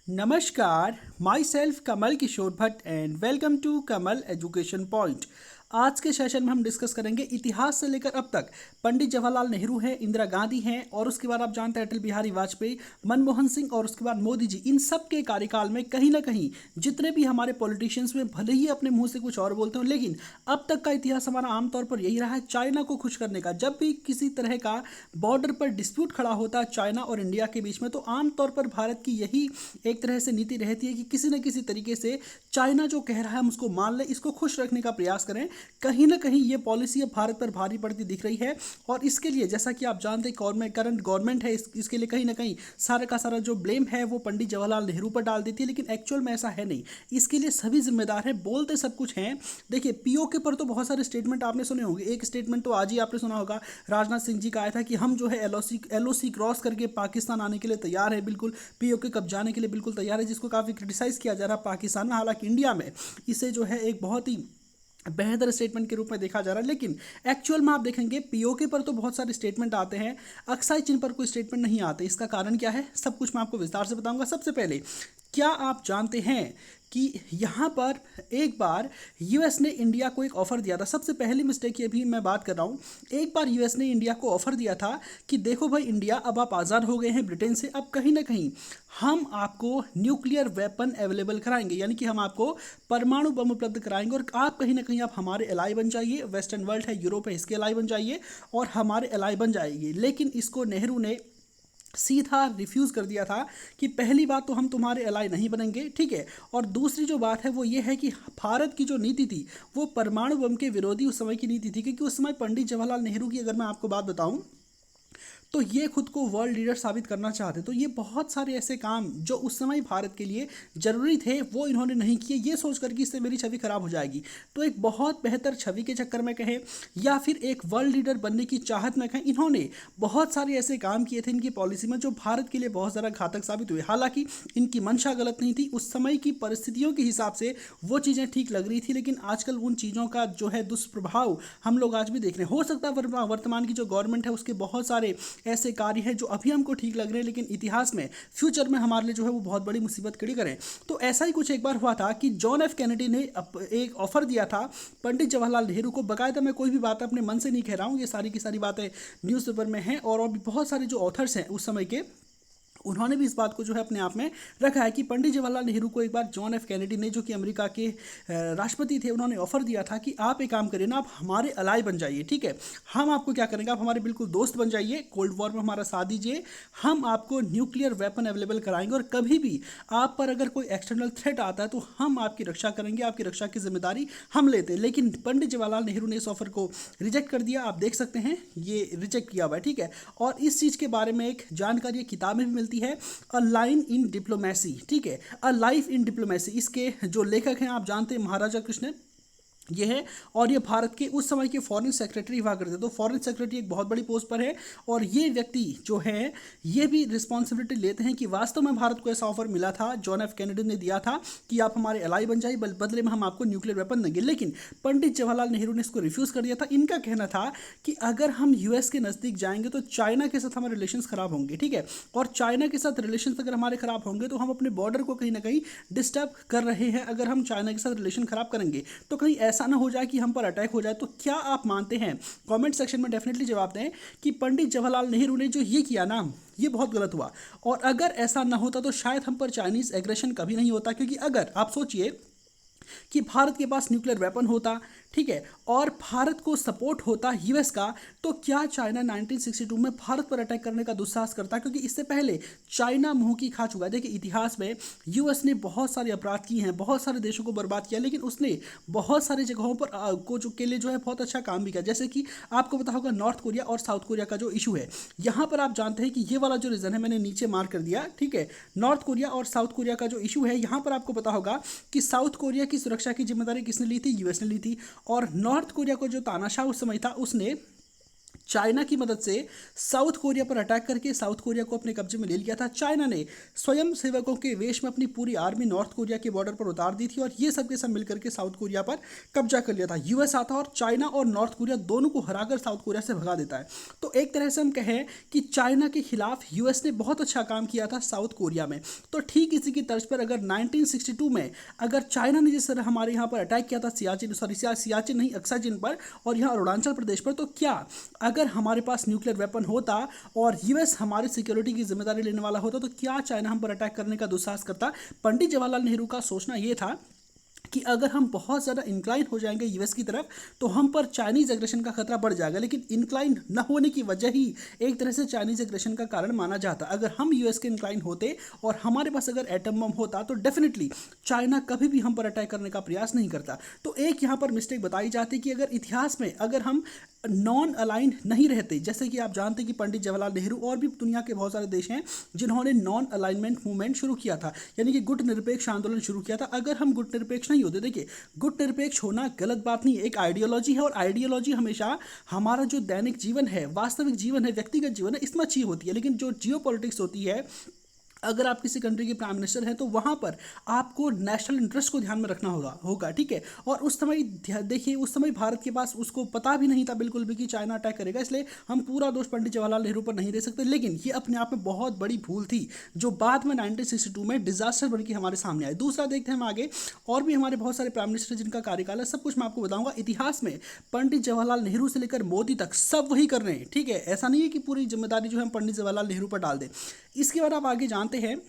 नमस्कार, myself Kamal Kishore Bhatt and welcome to Kamal education point. आज के सेशन में हम डिस्कस करेंगे इतिहास से लेकर अब तक। पंडित जवाहरलाल नेहरू हैं, इंदिरा गांधी हैं और उसके बाद आप जानते हैं अटल बिहारी वाजपेयी, मनमोहन सिंह और उसके बाद मोदी जी। इन सब के कार्यकाल में कहीं ना कहीं जितने भी हमारे पॉलिटिशियंस में भले ही अपने मुंह से कुछ और बोलते हो, लेकिन अब तक का इतिहास हमारा आमतौर पर यही रहा है चाइना को खुश करने का। जब भी किसी तरह का बॉर्डर पर डिस्प्यूट खड़ा होता है चाइना और इंडिया के बीच में, तो आमतौर पर भारत की यही एक तरह से नीति रहती है कि किसी न किसी तरीके से चाइना जो कह रहा है हम उसको मान लें, इसको खुश रखने का प्रयास करें। कहीं ना कहीं ये पॉलिसी अब भारत पर भारी पड़ती दिख रही है और इसके लिए जैसा कि आप जानते हैं करंट गवर्नमेंट है, इसके लिए कहीं ना कहीं सारा का सारा जो ब्लेम है वो पंडित जवाहरलाल नेहरू पर डाल देती है, लेकिन एक्चुअल में ऐसा है नहीं। इसके लिए सभी जिम्मेदार हैं, बोलते सब कुछ हैं। देखिए, पीओके पर तो बहुत सारे स्टेटमेंट आपने सुने होंगे। एक स्टेटमेंट तो आज ही आपने सुना होगा, राजनाथ सिंह जी का आया था कि हम जो है एलओसी क्रॉस करके पाकिस्तान आने के लिए तैयार है, बिल्कुल पीओके कब जाने के लिए बिल्कुल तैयार है, जिसको काफ़ी क्रिटिसाइज़ किया जा रहा है पाकिस्तान में। हालांकि इंडिया में इसे जो है एक बहुत ही बेहतर स्टेटमेंट के रूप में देखा जा रहा है, लेकिन एक्चुअल में आप देखेंगे पीओके पर तो बहुत सारे स्टेटमेंट आते हैं, अक्साई चिन्ह पर कोई स्टेटमेंट नहीं आते। इसका कारण क्या है, सब कुछ मैं आपको विस्तार से बताऊंगा। सबसे पहले, क्या आप जानते हैं कि यहाँ पर एक बार यूएस ने इंडिया को एक ऑफ़र दिया था। सबसे पहली मिस्टेक ये भी मैं बात कर रहा हूँ, एक बार यूएस ने इंडिया को ऑफ़र दिया था कि देखो भाई इंडिया, अब आप आज़ाद हो गए हैं ब्रिटेन से, अब कहीं ना कहीं हम आपको न्यूक्लियर वेपन अवेलेबल कराएंगे, यानी कि हम आपको परमाणु बम उपलब्ध कराएंगे और आप कहीं ना कहीं आप हमारे एलाई बन जाइए। वेस्टर्न वर्ल्ड है, यूरोप है, इसके एलाई बन जाइए और हमारे एलाई बन जाएगी। लेकिन इसको नेहरू ने सीधा रिफ्यूज़ कर दिया था कि पहली बात तो हम तुम्हारे एलाई नहीं बनेंगे, ठीक है। और दूसरी जो बात है वो ये है कि भारत की जो नीति थी वो परमाणु बम के विरोधी उस समय की नीति थी, क्योंकि उस समय पंडित जवाहरलाल नेहरू की अगर मैं आपको बात बताऊं तो ये खुद को वर्ल्ड लीडर साबित करना चाहते। तो ये बहुत सारे ऐसे काम जो उस समय भारत के लिए जरूरी थे वो इन्होंने नहीं किए, ये सोच कर कि इससे मेरी छवि खराब हो जाएगी। तो एक बहुत बेहतर छवि के चक्कर में कहें या फिर एक वर्ल्ड लीडर बनने की चाहत में कहें, इन्होंने बहुत सारे ऐसे काम किए थे इनकी पॉलिसी में जो भारत के लिए बहुत ज़्यादा घातक साबित हुए। हालांकि इनकी मंशा गलत नहीं थी, उस समय की परिस्थितियों के हिसाब से वो चीज़ें ठीक लग रही थी, लेकिन आजकल उन चीज़ों का जो है दुष्प्रभाव हम लोग आज भी देख रहे हैं। हो सकता है वर्तमान की जो गवर्नमेंट है उसके बहुत सारे ऐसे कार्य हैं जो अभी हमको ठीक लग रहे हैं, लेकिन इतिहास में फ्यूचर में हमारे लिए जो है वो बहुत बड़ी मुसीबत खड़ी करें। तो ऐसा ही कुछ एक बार हुआ था कि जॉन एफ कैनेडी ने एक ऑफर दिया था पंडित जवाहरलाल नेहरू को। बकायदा मैं कोई भी बात अपने मन से नहीं कह रहा हूँ, ये सारी की सारी बातें न्यूज़पेपर में हैं और भी बहुत सारे जो ऑथर्स हैं उस समय के, उन्होंने भी इस बात को जो है अपने आप में रखा है कि पंडित जवाहरलाल नेहरू को एक बार जॉन एफ कैनेडी ने, जो कि अमेरिका के राष्ट्रपति थे, उन्होंने ऑफर दिया था कि आप एक काम करिए ना, आप हमारे अलाई बन जाइए, ठीक है। हम आपको क्या करेंगे, आप हमारे बिल्कुल दोस्त बन जाइए, कोल्ड वॉर में हमारा साथ दीजिए, हम आपको न्यूक्लियर वेपन अवेलेबल कराएंगे और कभी भी आप पर अगर कोई एक्सटर्नल थ्रेट आता है तो हम आपकी रक्षा करेंगे, आपकी रक्षा की जिम्मेदारी हम लेते हैं। लेकिन पंडित जवाहरलाल नेहरू ने इस ऑफर को रिजेक्ट कर दिया। आप देख सकते हैं ये रिजेक्ट किया हुआ है, ठीक है। और इस चीज़ के बारे में एक जानकारी किताब में भी मिलती है, अ लाइन इन डिप्लोमेसी, ठीक है, अ लाइफ इन डिप्लोमेसी। इसके जो लेखक हैं आप जानते हैं महाराजा कृष्ण ये है, और ये भारत के उस समय के फॉरेन सेक्रेटरी हुआ करते। तो फॉरेन सेक्रेटरी एक बहुत बड़ी पोस्ट पर है और ये व्यक्ति जो है ये भी रिस्पॉन्सिबिलिटी लेते हैं कि वास्तव में भारत को ऐसा ऑफर मिला था, जॉन एफ कैनेडी ने दिया था कि आप हमारे एलाई बन जाइए, बदले में हम आपको न्यूक्लियर वेपन देंगे। लेकिन पंडित जवाहरलाल नेहरू ने इसको रिफ्यूज़ कर दिया था। इनका कहना था कि अगर हम यूएस के नज़दीक जाएंगे तो चाइना के साथ हमारे रिलेशन खराब होंगे, ठीक है। और चाइना के साथ रिलेशन अगर हमारे खराब होंगे तो हम अपने बॉर्डर को कहीं ना कहीं डिस्टर्ब कर रहे हैं। अगर हम चाइना के साथ रिलेशन खराब करेंगे तो कहीं ऐसा ना हो जाए कि हम पर अटैक हो जाए। तो क्या आप मानते हैं, कमेंट सेक्शन में डेफिनेटली जवाब दें कि पंडित जवाहरलाल नेहरू ने जो ये किया ना, ये बहुत गलत हुआ। और अगर ऐसा ना होता तो शायद हम पर चाइनीज एग्रेशन कभी नहीं होता, क्योंकि अगर आप सोचिए कि भारत के पास न्यूक्लियर वेपन होता, ठीक है, और भारत को सपोर्ट होता यूएस का, तो क्या चाइना 1962 में भारत पर अटैक करने का दुस्साहस करता? क्योंकि इससे पहले चाइना मुंह की खा चुका है। देखिए, इतिहास में यूएस ने बहुत सारे अपराध किए हैं, बहुत सारे देशों को बर्बाद किया, लेकिन उसने बहुत सारी जगहों पर के लिए जो है बहुत अच्छा काम भी किया। जैसे कि आपको पता होगा नॉर्थ कोरिया और साउथ कोरिया का जो इशू है, यहाँ पर आप जानते हैं कि ये वाला जो रीजन है मैंने नीचे मार्क कर दिया, ठीक है। नॉर्थ कोरिया और साउथ कोरिया का जो इशू है, यहाँ पर आपको पता होगा कि साउथ कोरिया की सुरक्षा की जिम्मेदारी किसने ली थी? यूएस ने ली थी। और नॉर्थ कोरिया को जो तानाशाह उस समय था उसने चाइना की मदद से साउथ कोरिया पर अटैक करके साउथ कोरिया को अपने कब्जे में ले लिया था। चाइना ने स्वयं सेवकों के वेश में अपनी पूरी आर्मी नॉर्थ कोरिया के बॉर्डर पर उतार दी थी और ये सब के सब मिलकर के साउथ कोरिया पर कब्जा कर लिया था। यूएस आता और चाइना और नॉर्थ कोरिया दोनों को हराकर साउथ कोरिया से भगा देता है। तो एक तरह से हम कहें कि चाइना के खिलाफ यूएस ने बहुत अच्छा काम किया था साउथ कोरिया में। तो ठीक इसी की तर्ज पर अगर 1962 में अगर चाइना ने जिस तरह हमारे यहाँ पर अटैक किया था सियाचिन नहीं, अक्साचिन पर और यहाँ अरुणाचल प्रदेश पर, तो क्या अगर हमारे पास न्यूक्लियर वेपन होता और यूएस हमारी सिक्योरिटी की जिम्मेदारी लेने वाला होता तो क्या चाइना हम पर अटैक करने का दुस्साहस करता? पंडित जवाहरलाल नेहरू का सोचना यह था कि अगर हम बहुत ज़्यादा इंक्लाइन हो जाएंगे यूएस की तरफ तो हम पर चाइनीज एग्रेशन का खतरा बढ़ जाएगा। लेकिन इंक्लाइन न होने की वजह ही एक तरह से चाइनीज एग्रेशन का कारण माना जाता। अगर हम यूएस के इंक्लाइन होते और हमारे पास अगर एटम बम होता तो डेफिनेटली चाइना कभी भी हम पर अटैक करने का प्रयास नहीं करता। तो एक यहाँ पर मिस्टेक बताई जाती कि अगर इतिहास में अगर हम नॉन अलाइंड नहीं रहते, जैसे कि आप जानते हैं कि पंडित जवाहरलाल नेहरू और भी दुनिया के बहुत सारे देश हैं जिन्होंने नॉन अलाइनमेंट मूवमेंट शुरू किया था, यानी कि गुट निरपेक्ष आंदोलन शुरू किया था। अगर हम गुट निरपेक्ष नहीं होते, देखिए गुट निरपेक्ष होना गलत बात नहीं है, एक आइडियोलॉजी है और आइडियोलॉजी हमेशा हमारा जो दैनिक जीवन है, वास्तविक जीवन है, व्यक्तिगत जीवन है, इसमें अच्छी होती है। लेकिन जो जियो पॉलिटिक्स होती है, अगर आप किसी कंट्री के प्राइम मिनिस्टर हैं तो वहाँ पर आपको नेशनल इंटरेस्ट को ध्यान में रखना होगा, ठीक है। और उस समय देखिए, उस समय भारत के पास उसको पता भी नहीं था बिल्कुल भी कि चाइना अटैक करेगा, इसलिए हम पूरा दोष पंडित जवाहरलाल नेहरू पर नहीं दे सकते। लेकिन ये अपने आप में बहुत बड़ी भूल थी जो बाद में 1962 में डिजास्टर बन के हमारे सामने आई। दूसरा देखते हैं हम आगे, और भी हमारे बहुत सारे प्राइम मिनिस्टर जिनका कार्यकाल है, सब कुछ मैं आपको बताऊंगा। इतिहास में पंडित जवाहरलाल नेहरू से लेकर मोदी तक सब वही कर रहे हैं, ठीक है। ऐसा नहीं है कि पूरी जिम्मेदारी जो है हम पंडित जवाहरलाल नेहरू पर डाल दें। इसके बाद आप आगे जानते हैं,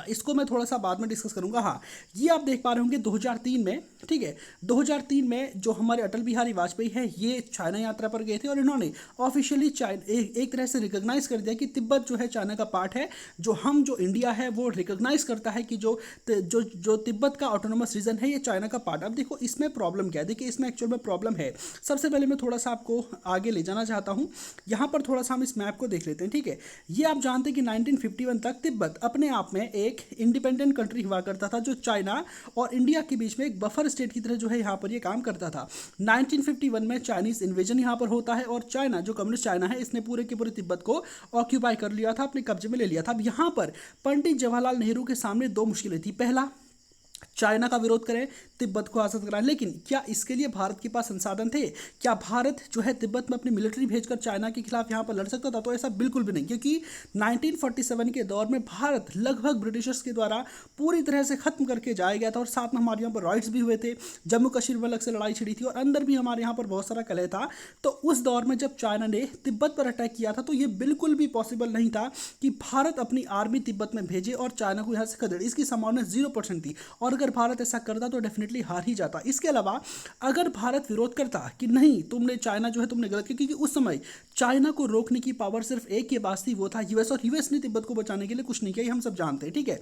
इसको मैं थोड़ा सा बाद में डिस्कस करूंगा। हाँ, ये आप देख पा रहे होंगे 2003 में, ठीक है, 2003 में जो हमारे अटल बिहारी वाजपेयी है ये चाइना यात्रा पर गए थे और इन्होंने ऑफिशियली एक तरह से रिकॉग्नाइज कर दिया कि तिब्बत जो है चाइना का पार्ट है। जो इंडिया है वो रिकॉग्नाइज करता है कि जो तिब्बत का ऑटोनोमस रीजन है ये चाइना का पार्ट। अब देखो इसमें प्रॉब्लम क्या है, देखिए इसमें एक्चुअल में प्रॉब्लम है। सबसे पहले मैं थोड़ा सा आपको आगे ले जाना चाहता हूँ, यहाँ पर थोड़ा सा हम इस मैप को देख लेते हैं, ठीक है। ये आप जानते हैं कि 1951 तक तिब्बत अपने आप में एक इंडिपेंडेंट कंट्री हुआ करता था जो चाइना और इंडिया के बीच में एक बफर स्टेट की तरह जो है यहाँ पर ये काम करता था। 1951 में चाइनीज इन्वेजन यहाँ पर होता है और चाइना, जो कम्युनिस्ट चाइना है, इसने पूरे के पूरे तिब्बत को ऑक्यूपाई कर लिया था, अपने कब्जे में ले लिया था। अब यहाँ पर पंडित जवाहरलाल नेहरू के सामने दो मुश्किलें थी। पहला, चाइना का विरोध करें, तिब्बत को आज़ाद कराएं, लेकिन क्या इसके लिए भारत के पास संसाधन थे? क्या भारत जो है तिब्बत में अपनी मिलिट्री भेजकर चाइना के खिलाफ यहाँ पर लड़ सकता था? तो ऐसा बिल्कुल भी नहीं, क्योंकि 1947 के दौर में भारत लगभग ब्रिटिशर्स के द्वारा पूरी तरह से खत्म करके जाया गया था और साथ में हमारे यहाँ पर राइट्स भी हुए थे, जम्मू कश्मीर में अलग से लड़ाई छिड़ी थी और अंदर भी हमारे यहाँ पर बहुत सारा कलह था। तो उस दौर में जब चाइना ने तिब्बत पर अटैक किया था तो ये बिल्कुल भी पॉसिबल नहीं था कि भारत अपनी आर्मी तिब्बत में भेजे और चाइना को यहाँ से खदेड़े। इसकी संभावना 0% थी और अगर भारत ऐसा करता तो डेफिनेटली हार ही जाता। इसके अलावा अगर भारत विरोध करता कि नहीं, तुमने चाइना जो है तुमने गलत किया, क्योंकि उस समय चाइना को रोकने की पावर सिर्फ एक के पास थी, वो था यूएस, और यूएस ने तिब्बत को बचाने के लिए कुछ नहीं किया, ये हम सब जानते हैं, ठीक है।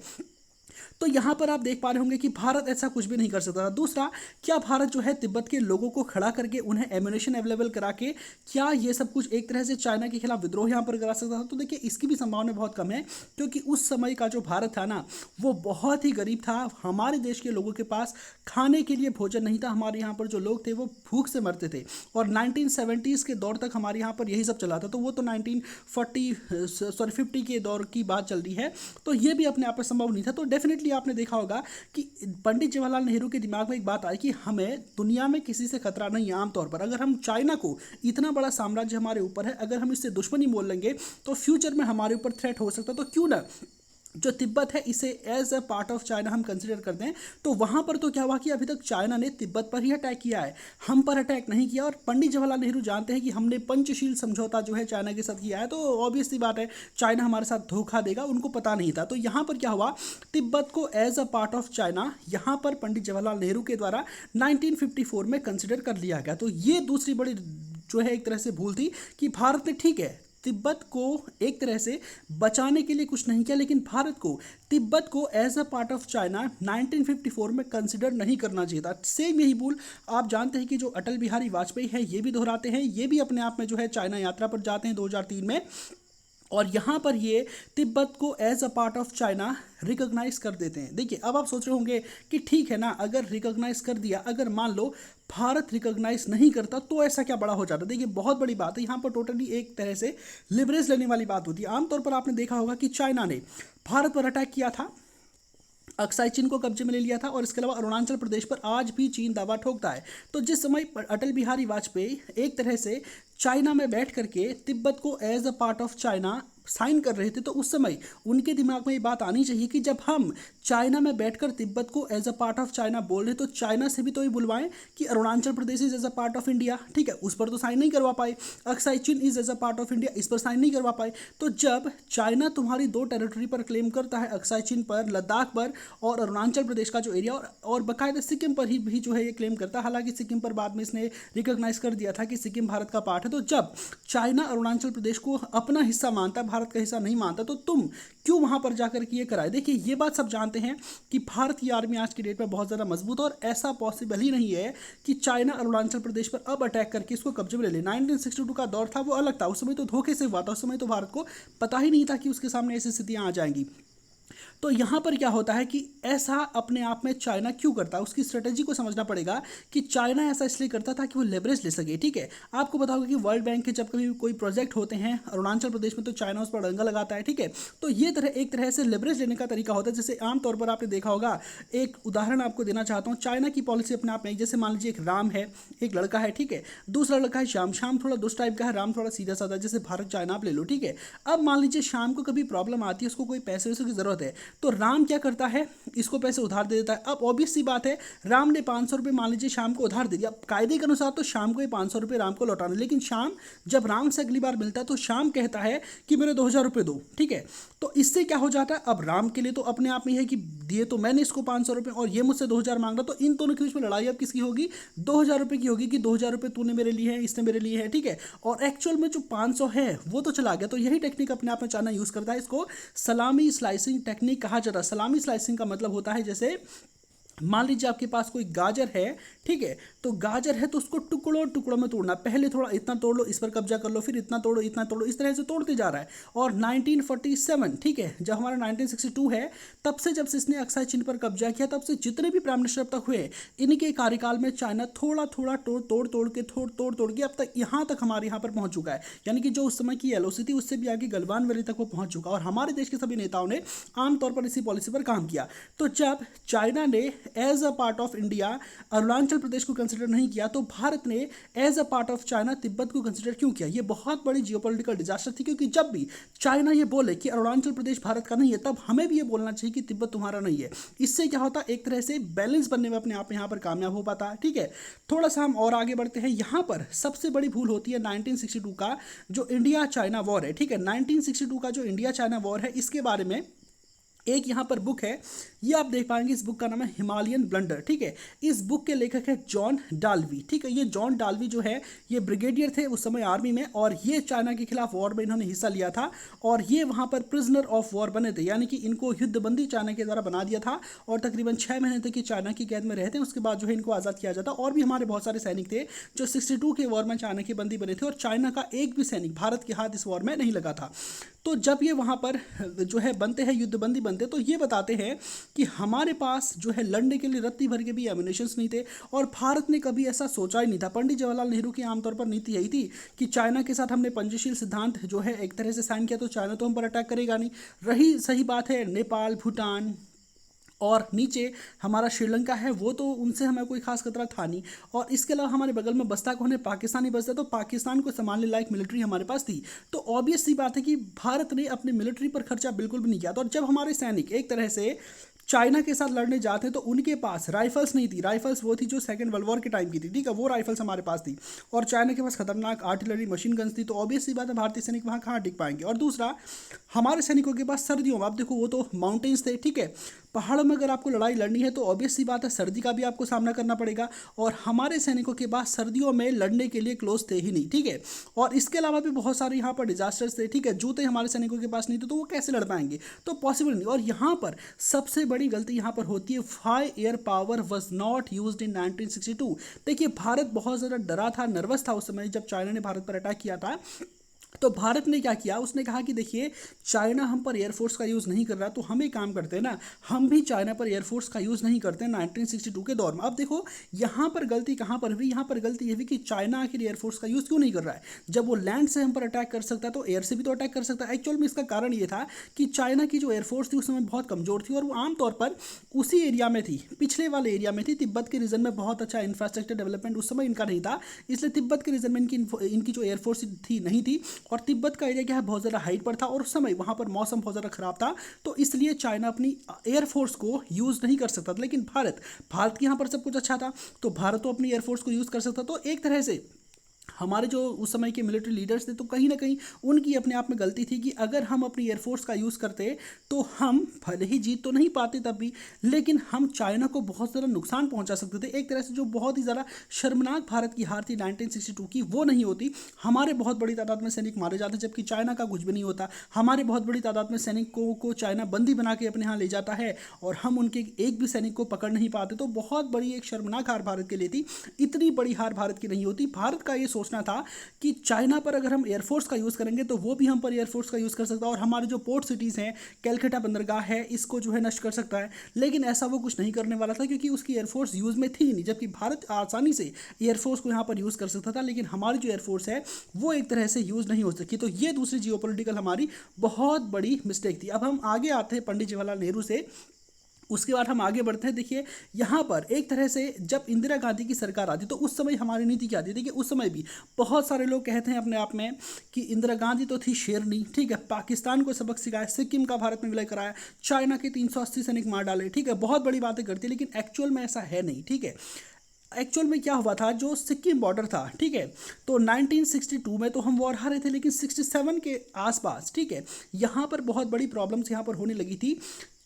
तो यहाँ पर आप देख पा रहे होंगे कि भारत ऐसा कुछ भी नहीं कर सकता था। दूसरा, क्या भारत जो है तिब्बत के लोगों को खड़ा करके उन्हें एम्यूनेशन अवेलेबल करा के क्या ये सब कुछ एक तरह से चाइना के खिलाफ विद्रोह यहाँ पर करा सकता था? तो देखिए इसकी भी संभावना बहुत कम है, क्योंकि उस समय का जो भारत था ना वो बहुत ही गरीब था। हमारे देश के लोगों के पास खाने के लिए भोजन नहीं था, हमारे यहाँ पर जो लोग थे वो भूख से मरते थे और 1970s के दौर तक हमारे यहाँ पर यही सब चला था। तो वो तो 1950 के दौर की बात चल रही है, तो ये भी अपने आप में संभव नहीं था। तो डेफिनेटली आपने देखा होगा कि पंडित जवाहरलाल नेहरू के दिमाग में एक बात आई कि हमें दुनिया में किसी से खतरा नहीं है। आमतौर पर अगर हम चाइना को, इतना बड़ा साम्राज्य हमारे ऊपर है, अगर हम इससे दुश्मनी मोल लेंगे तो फ्यूचर में हमारे ऊपर थ्रेट हो सकता है। तो क्यों ना जो तिब्बत है इसे as a part of China हम कंसिडर करते हैं। तो वहाँ पर तो क्या हुआ कि अभी तक चाइना ने तिब्बत पर ही अटैक किया है, हम पर अटैक नहीं किया। और पंडित जवाहरलाल नेहरू जानते हैं कि हमने पंचशील समझौता जो है चाइना के साथ किया है, तो ऑब्वियसली बात है चाइना हमारे साथ धोखा देगा, उनको पता नहीं था। तो यहाँ पर क्या हुआ, तिब्बत को as a part of China यहाँ पर पंडित जवाहरलाल नेहरू के द्वारा 1954 में कंसिडर कर लिया गया। तो ये दूसरी बड़ी जो है एक तरह से भूल थी कि भारत ने, ठीक है, तिब्बत को एक तरह से बचाने के लिए कुछ नहीं किया, लेकिन भारत को तिब्बत को as a part of China 1954 में कंसिडर नहीं करना चाहिए था। सेम यही भूल आप जानते हैं कि जो अटल बिहारी वाजपेयी है ये भी दोहराते हैं। ये भी अपने आप में जो है चाइना यात्रा पर जाते हैं 2003 में और यहाँ पर ये तिब्बत को as a part of China recognize कर देते हैं। देखिए अब आप सोच रहे होंगे कि ठीक है ना, अगर रिकॉग्नाइज कर दिया, अगर मान लो भारत रिकॉग्नाइज नहीं करता तो ऐसा क्या बड़ा हो जाता। देखिए बहुत बड़ी बात है, यहाँ पर टोटली एक तरह से लिवरेज लेने वाली बात होती है। आमतौर पर आपने देखा होगा कि चाइना ने भारत पर अटैक किया था, अक्साई चीन को कब्जे में ले लिया था, और इसके अलावा अरुणाचल प्रदेश पर आज भी चीन दावा ठोकता है। तो जिस समय अटल बिहारी वाजपेयी एक तरह से चाइना में बैठ करके तिब्बत को as a part of China sign कर रहे थे, तो उस समय उनके दिमाग में ये बात आनी चाहिए कि जब हम चाइना में बैठकर तिब्बत को as a part of China बोल रहे, तो चाइना से भी तो ये बुलवाएं कि Arunachal Pradesh is as a part of India. ठीक है, उस पर तो साइन नहीं करवा पाए। Aksai Chin is as a part of India, इस पर साइन नहीं करवा पाए। तो जब चाइना तुम्हारी दो टेरिटरी पर क्लेम करता है, अक्साई चीन पर, लद्दाख पर और अरुणाचल प्रदेश का जो एरिया, और बाकायदा सिक्किम पर ही भी जो है ये क्लेम करता है, हालांकि सिक्किम पर बाद में इसने रिकॉग्नाइज कर दिया था कि सिक्किम भारत का पार्ट है। तो जब चाइना अरुणाचल प्रदेश को अपना हिस्सा मानता है, भारत का हिस्सा नहीं मानता, तो तुम क्यों वहां पर जाकर के ये कराए। देखिए ये बात सब जानते हैं कि भारत की आर्मी आज की डेट में बहुत ज़्यादा मजबूत है, और ऐसा पॉसिबल ही नहीं है कि चाइना अरुणाचल प्रदेश पर अब अटैक करके इसको कब्जे में ले ले। 1962 का दौर था, वो अलग था, उस समय तो धोखे से हुआ था, उस समय तो भारत को पता ही नहीं था कि उसके सामने ऐसी स्थितियां आ जाएंगी। तो यहाँ पर क्या होता है कि ऐसा अपने आप में चाइना क्यों करता है, उसकी स्ट्रेटेजी को समझना पड़ेगा कि चाइना ऐसा इसलिए करता था कि वो लेवरेज ले सके। ठीक है, आपको बताओगे कि वर्ल्ड बैंक के जब कभी कोई प्रोजेक्ट होते हैं अरुणाचल प्रदेश में, तो चाइना उस पर डंगा लगाता है। ठीक है, तो ये एक तरह से लेवरेज लेने का तरीका होता है। जैसे आमतौर पर आपने देखा होगा, एक उदाहरण आपको देना चाहता हूँ, चाइना की पॉलिसी अपने आप में, जैसे मान लीजिए एक राम है, एक लड़का है, ठीक है, दूसरा लड़का है श्याम। श्याम थोड़ा दुष्ट टाइप का है, राम थोड़ा सीधा साधा, जैसे भारत चाइना आप ले लो। ठीक है, अब मान लीजिए श्याम को कभी प्रॉब्लम आती है, उसको कोई पैसे वैसे की जरूरत है, तो राम क्या करता है, इसको पैसे उधार दे देता है। अब ऑब्वियस सी बात है, राम ने 500 रुपये मान लीजिए शाम को उधार दे दिया, कायदे के अनुसार तो शाम को ये 500 रुपये राम को लौटाना, लेकिन शाम जब राम से अगली बार मिलता है तो शाम कहता है कि मेरे 2000 रुपये दो। ठीक है, तो इससे क्या हो जाता है, अब राम के लिए तो अपने आप में है कि दिए तो मैंने इसको 500 रुपये और ये मुझसे 2000 मांग रहा, तो इन दोनों के बीच में लड़ाई अब किसकी होगी, 2000 रुपये की होगी कि 2000 रुपये तूने मेरे लिए है, इसने मेरे लिए है। ठीक है, और एक्चुअल में जो 500 है वो तो चला गया। तो यही टेक्निक अपने आप में चाइना यूज करता है, इसको सलामी स्लाइसिंग टेक्निक कहा जाता है। सलामी स्लाइसिंग का मतलब होता है, जैसे मान लीजिए आपके पास कोई गाजर है, ठीक है, तो गाजर है तो उसको टुकड़ों टुकड़ों में तोड़ना, पहले थोड़ा इतना तोड़ लो, इस पर कब्जा कर लो, फिर इतना तोड़ो, इतना तोड़ो, इस तरह से तोड़ते जा रहा है। और 1947, ठीक है, जब हमारा 1962 है, तब से जब इसने अक्साई चीन पर कब्जा किया, तब से जितने भी प्राइम मिनिस्टर अब तक हुए, इनके कार्यकाल में चाइना थोड़ा थोड़ा तोड़ के अब तक यहाँ तक हमारे यहाँ पर पहुंच चुका है। यानी कि जो उस समय की एलओसी थी, उससे भी आगे गलवान वैली तक वो पहुंच चुका, और हमारे देश के सभी नेताओं ने आमतौर पर इसी पॉलिसी पर काम किया। तो जब चाइना ने as a part of India Arunachal Pradesh को कंसिडर नहीं किया, तो भारत ने as a part of China Tibet को कंसिडर क्यों किया। ये बहुत बड़ी जियोपॉलिटिकल डिजास्टर थी, क्योंकि जब भी चाइना ये बोले कि अरुणाचल प्रदेश भारत का नहीं है, तब हमें भी ये बोलना चाहिए कि तिब्बत तुम्हारा नहीं है। इससे क्या होता, एक तरह से बैलेंस बनने में अपने आप यहाँ पर कामयाब हो पाता। ठीक है, थोड़ा सा हम और आगे बढ़ते हैं। यहाँ पर सबसे बड़ी भूल होती है 1962 का जो इंडिया चाइना वॉर है। ठीक है, 1962 का जो इंडिया चाइना वॉर है, इसके बारे में एक यहाँ पर बुक है, ये आप देख पाएंगे, इस बुक का नाम है हिमालयन ब्लंडर। ठीक है, इस बुक के लेखक है जॉन डाल्वी। ठीक है, ये जॉन डाल्वी जो है ये ब्रिगेडियर थे उस समय आर्मी में, और ये चाइना के खिलाफ वॉर में इन्होंने हिस्सा लिया था, और ये वहाँ पर प्रिजनर ऑफ वॉर बने थे, यानी कि इनको युद्धबंदी चाइना के द्वारा बना दिया था, और तकरीबन 6 महीने तक ये चाइना की कैद में रहते हैं। उसके बाद जो है इनको आज़ाद किया जाता। और भी हमारे बहुत सारे सैनिक थे जो 62 के वॉर में चाइना के बंदी बने थे, और चाइना का एक भी सैनिक भारत के हाथ इस वॉर में नहीं लगा था। तो जब ये वहाँ पर जो है बनते हैं, युद्धबंदी बनते, तो ये बताते हैं कि हमारे पास जो है लड़ने के लिए रत्ती भर के भी एमिनेशंस नहीं थे, और भारत ने कभी ऐसा सोचा ही नहीं था। पंडित जवाहरलाल नेहरू की आमतौर पर नीति यही थी कि चाइना के साथ हमने पंचशील सिद्धांत जो है एक तरह से साइन किया, तो चाइना तो हम पर अटैक करेगा नहीं। रही सही बात है नेपाल, भूटान और नीचे हमारा श्रीलंका है, वो तो उनसे हमें कोई खास खतरा था नहीं, और इसके अलावा हमारे बगल में बसता कौन है, पाकिस्तानी बसता, तो पाकिस्तान को संभालने लायक मिलिट्री हमारे पास थी। तो ऑब्वियस सी बात है कि भारत ने अपने मिलिट्री पर खर्चा बिल्कुल भी नहीं किया था। और जब हमारे सैनिक एक तरह से चाइना के साथ लड़ने जाते हैं, तो उनके पास राइफल्स नहीं थी। राइफल्स वो थी जो सेकंड वर्ल्ड वॉर के टाइम की थी, ठीक है, वो राइफल्स हमारे पास थी, और चाइना के पास खतरनाक आर्टिलरी मशीन गन्स थी। तो ऑब्वियस सी बात है भारतीय सैनिक वहाँ कहाँ टिक पाएंगे। और दूसरा, हमारे सैनिकों के पास सर्दियों में, आप देखो वो तो माउंटेन्स थे, ठीक है, पहाड़ों में अगर आपको लड़ाई लड़नी है तो ऑब्वियस सी बात है सर्दी का भी आपको सामना करना पड़ेगा, और हमारे सैनिकों के पास सर्दियों में लड़ने के लिए क्लोथ थे ही नहीं। ठीक है, और इसके अलावा भी बहुत सारे यहाँ पर डिजास्टर्स थे। ठीक है, जूते हमारे सैनिकों के पास नहीं थे, तो वो कैसे लड़ पाएंगे, तो पॉसिबल नहीं। और यहाँ पर सबसे बड़ी गलती यहाँ पर होती है, फाई air power was not used in 1962। देखिए भारत बहुत ज़्यादा डरा था, नर्वस था उस समय जब चाइना ने भारत पर अटैक किया था, तो भारत ने क्या किया, उसने कहा कि देखिए चाइना हम पर एयरफोर्स का यूज़ नहीं कर रहा, तो हम एक काम करते हैं ना, हम भी चाइना पर एयरफोर्स का यूज़ नहीं करते 1962 के दौर में। अब देखो यहाँ पर गलती कहाँ पर हुई, यहाँ पर गलती ये हुई कि चाइना आखिर एयरफोर्स का यूज़ क्यों नहीं कर रहा है। जब वो लैंड से हम पर अटैक कर सकता है तो एयर से भी तो अटैक कर सकता है। एक्चुअल में इसका कारण ये था कि चाइना की जो एयरफोर्स थी उस समय बहुत कमज़ोर थी और वो आमतौर पर उसी एरिया में थी, पिछले वाले एरिया में थी। तिब्बत के रीजन में बहुत अच्छा इंफ्रास्ट्रक्चर डेवलपमेंट उस समय इनका नहीं था, इसलिए तिब्बत के रीजन में इनकी जो एयरफोर्स थी नहीं थी। और तिब्बत का एरिया क्या है, बहुत ज़्यादा हाइट पर था और उस समय वहाँ पर मौसम बहुत ज़्यादा खराब था, तो इसलिए चाइना अपनी एयरफोर्स को यूज़ नहीं कर सकता था। लेकिन भारत के यहाँ पर सब कुछ अच्छा था, तो भारत तो अपनी एयरफोर्स को यूज़ कर सकता। तो एक तरह से हमारे जो उस समय के मिलिट्री लीडर्स थे, तो कहीं ना कहीं उनकी अपने आप में गलती थी कि अगर हम अपनी एयरफोर्स का यूज़ करते तो हम भले ही जीत तो नहीं पाते तब भी, लेकिन हम चाइना को बहुत ज़्यादा नुकसान पहुंचा सकते थे। एक तरह से जो बहुत ही ज़्यादा शर्मनाक भारत की हार थी 1962 की, वो नहीं होती। हमारे बहुत बड़ी तादाद में सैनिक मारे जाते जबकि चाइना का कुछ भी नहीं होता। हमारे बहुत बड़ी तादाद में सैनिकों को चाइना बंदी बना के अपने यहाँ ले जाता है और हम उनके एक भी सैनिक को पकड़ नहीं पाते। तो बहुत बड़ी एक शर्मनाक हार भारत के लिए थी। इतनी बड़ी हार भारत की नहीं होती। भारत का ये सोचना था कि चाइना पर अगर हम एयरफोर्स का यूज़ करेंगे तो वो भी हम पर एयरफोर्स का यूज़ कर सकता है और हमारे जो पोर्ट सिटीज़ हैं, कैलकाटा बंदरगाह है, इसको जो है नष्ट कर सकता है। लेकिन ऐसा वो कुछ नहीं करने वाला था क्योंकि उसकी एयरफोर्स यूज़ में थी नहीं, जबकि भारत आसानी से एयरफोर्स को यहाँ पर यूज़ कर सकता था। लेकिन हमारी जो एयरफोर्स है वो एक तरह से यूज़ नहीं हो सकी। तो ये दूसरी जियोपॉलिटिकल हमारी बहुत बड़ी मिस्टेक थी। अब हम आगे आते हैं पंडित जवाहरलाल नेहरू से, उसके बाद हम आगे बढ़ते हैं। देखिए यहाँ पर एक तरह से जब इंदिरा गांधी की सरकार आती तो उस समय हमारी नीति क्या थी। देखिए उस समय भी बहुत सारे लोग कहते हैं अपने आप में कि इंदिरा गांधी तो थी शेरनी, ठीक है, पाकिस्तान को सबक सिखाया, सिक्किम का भारत में विलय कराया, चाइना के 380 सैनिक मार डाले, ठीक है, बहुत बड़ी बातें करती है। लेकिन एक्चुअल में ऐसा है नहीं, ठीक है। एक्चुअल में क्या हुआ था, जो सिक्किम बॉर्डर था, ठीक है, तो 1962 में तो हम वॉर हारे थे, लेकिन 67 के आसपास, ठीक है, यहाँ पर बहुत बड़ी प्रॉब्लम्स यहाँ पर होने लगी थी।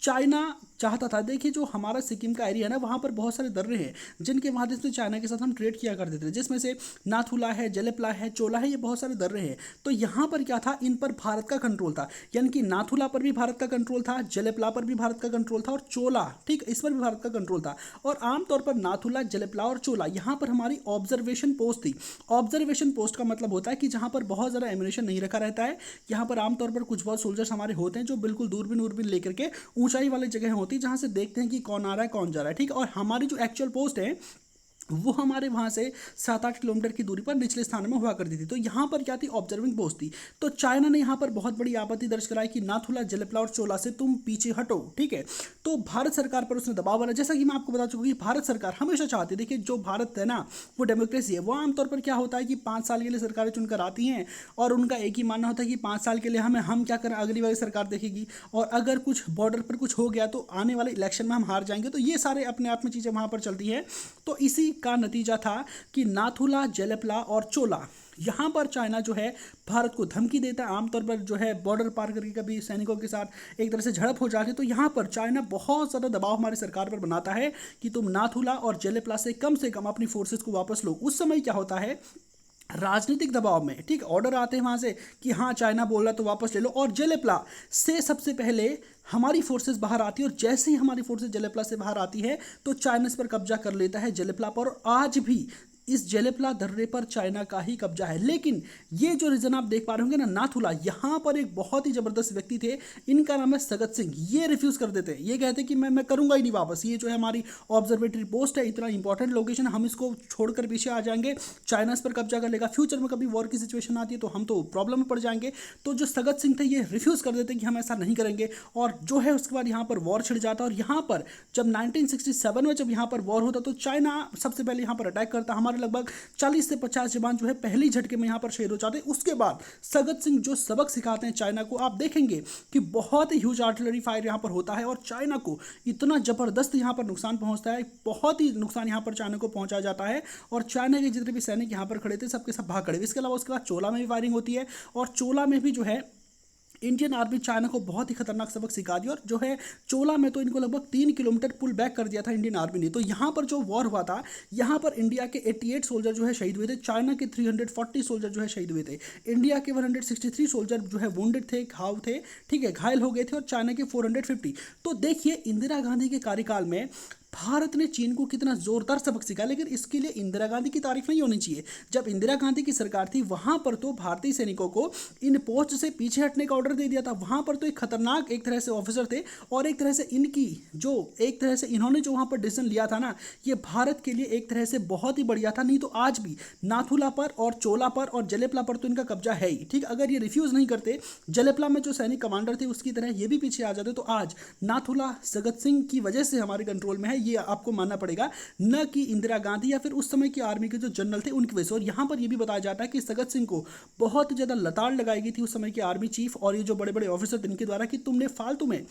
चाइना चाहता था, देखिए जो हमारा सिक्किम का एरिया है ना, वहाँ पर बहुत सारे दर्रे हैं जिनके माध्यम से चाइना के साथ हम ट्रेड किया करते थे, जिसमें से नाथुला है, जलेपला है, चोला है, ये बहुत सारे दर्रे हैं। तो यहाँ पर क्या था, इन पर भारत का कंट्रोल था, यानी कि नाथुला पर भी भारत का कंट्रोल था, जलेपला पर भी भारत का कंट्रोल था और चोला, ठीक, इस पर भी भारत का कंट्रोल था। और आमतौर पर नाथुला, जलेपला और चोला यहाँ पर हमारी ऑब्जर्वेशन पोस्ट थी। ऑब्जर्वेशन पोस्ट का मतलब होता है कि जहाँ पर बहुत ज़्यादा एम्यूनिशन नहीं रखा रहता है, यहाँ पर आमतौर पर कुछ बहुत सोल्जर्स हमारे होते हैं जो बिल्कुल दूरबीन दूरबीन लेकर के ऊंचाई वाली जगह होती है जहाँ से देखते हैं कि कौन आ रहा है कौन जा रहा है, ठीक है। और हमारी जो एक्चुअल पोस्ट है वो हमारे वहाँ से 7-8 किलोमीटर की दूरी पर निचले स्थान में हुआ करती थी। तो यहाँ पर क्या थी, ऑब्जर्विंग पोस्ट थी। तो चाइना ने यहाँ पर बहुत बड़ी आपत्ति दर्ज कराई कि नाथुला, जलेपला और चोला से तुम पीछे हटो, ठीक है। तो भारत सरकार पर उसने दबाव बनाया। जैसा कि मैं आपको बता चुका कि भारत सरकार हमेशा चाहती है, देखिए जो भारत है ना वो डेमोक्रेसी है, वो आमतौर पर क्या होता है कि 5 साल के लिए सरकारें चुनकर आती हैं और उनका एक ही मानना होता है कि 5 साल के लिए हम क्या करें, अगली वाली सरकार देखेगी और अगर कुछ बॉर्डर पर कुछ हो गया तो आने वाले इलेक्शन में हम हार जाएंगे। तो ये सारे अपने आप में चीज़ें वहाँ पर चलती हैं। तो इसी का नतीजा था कि नाथुला, जलेपला और चोला, यहाँ पर चाइना जो है भारत को धमकी देता है। आमतौर पर जो है बॉर्डर पार करके कभी सैनिकों के साथ एक तरह से झड़प हो जाती है। तो यहाँ पर चाइना बहुत ज़्यादा दबाव हमारी सरकार पर बनाता है कि तुम नाथुला और जलेपला से कम अपनी फोर्सेस को वापस लो। उस समय क्या होता है, राजनीतिक दबाव में, ठीक, ऑर्डर आते हैं वहाँ से कि हाँ चाइना बोल रहा तो वापस ले लो। और जलेपला से सबसे पहले हमारी फोर्सेस बाहर आती है और जैसे ही हमारी फोर्सेस जलेपला से बाहर आती है तो चाइना इस पर कब्जा कर लेता है, जलेपला पर। और आज भी इस जलेपला दर्रे पर चाइना का ही कब्जा है। लेकिन ये जो रीजन आप देख पा रहे होंगे ना, नाथुला, यहाँ पर एक बहुत ही जबरदस्त व्यक्ति थे, इनका नाम है सगत सिंह। ये रिफ्यूज कर देते हैं, ये कहते हैं कि मैं करूंगा ही नहीं वापस, ये जो है हमारी ऑब्जर्वेटरी पोस्ट है, इतना इंपॉर्टेंट लोकेशन, हम इसको छोड़कर पीछे आ जाएंगे, चाइना इस पर कब्जा कर लेगा, फ्यूचर में कभी वॉर की सिचुएशन आती है तो हम तो प्रॉब्लम में पड़ जाएंगे। तो जो सगत सिंह थे ये रिफ्यूज कर देते हैं कि हम ऐसा नहीं करेंगे। और जो है उसके बाद यहाँ पर वॉर छिड़ जाता है। और यहाँ पर जब 1967 में जब यहाँ पर वॉर होता तो चाइना सबसे पहले यहाँ पर अटैक करता। हमारे लगभग 40 से 50 जवान जो है पहली झटके में यहाँ पर शहीद हो जाते हैं। उसके बाद सगत सिंह जो सबक सिखाते हैं चाइना को, आप देखेंगे कि बहुत ही ह्यूज आर्टिलरी फायर यहाँ पर होता है और चाइना को इतना जबरदस्त यहाँ पर नुकसान पहुँचता है, बहुत ही नुकसान यहाँ पर चाइना को पहुँचाया जाता है। और चाइना के जितने भी सैनिक यहाँ पर खड़े थे सबके सब भाग खड़े। इसके अलावा उसके बाद चोला में भी फायरिंग होती है और चोला में भी जो है इंडियन आर्मी चाइना को बहुत ही खतरनाक सबक सिखा दिया। और जो है चोला में तो इनको लगभग 3 किलोमीटर पुल बैक कर दिया था इंडियन आर्मी ने। तो यहाँ पर जो वॉर हुआ था, यहाँ पर इंडिया के 88 सोल्जर जो है शहीद हुए थे, चाइना के 340 सोल्जर जो है शहीद हुए थे, इंडिया के 163 सोल्जर जो है वुंडेड थे, घाव थे, ठीक है, घायल हो गए थे, और चाइना के 450। तो देखिए इंदिरा गांधी के कार्यकाल में भारत ने चीन को कितना जोरदार सबक सिखाया, लेकिन इसके लिए इंदिरा गांधी की तारीफ नहीं होनी चाहिए। जब इंदिरा गांधी की सरकार थी वहां पर तो भारतीय सैनिकों को इन पोस्ट से पीछे हटने का ऑर्डर दे दिया था। वहां पर तो एक खतरनाक एक तरह से ऑफिसर थे, और एक तरह से इनकी जो एक तरह से इन्होंने जो वहां पर डिसीजन लिया था ना, ये भारत के लिए एक तरह से बहुत ही बढ़िया था। नहीं तो आज भी नाथुला पर और चोला पर और जलेपला पर तो इनका कब्जा है ही। ठीक, अगर ये रिफ्यूज नहीं करते, जलेपला में जो सैनिक कमांडर थे उसकी तरह ये भी पीछे आ जाते, तो आज नाथुला सगत सिंह की वजह से हमारे कंट्रोल में है, ये आपको मानना पड़ेगा, न कि इंदिरा गांधी या फिर उस समय की आर्मी के जो जनरल थे उनकी वजह से। और यहाँ पर यह भी बताया जाता है कि सगत सिंह को बहुत ज़्यादा लताड़ लगाई गई थी उस समय के आर्मी चीफ और ये जो बड़े बड़े ऑफिसर इनके द्वारा, कि तुमने फालतू में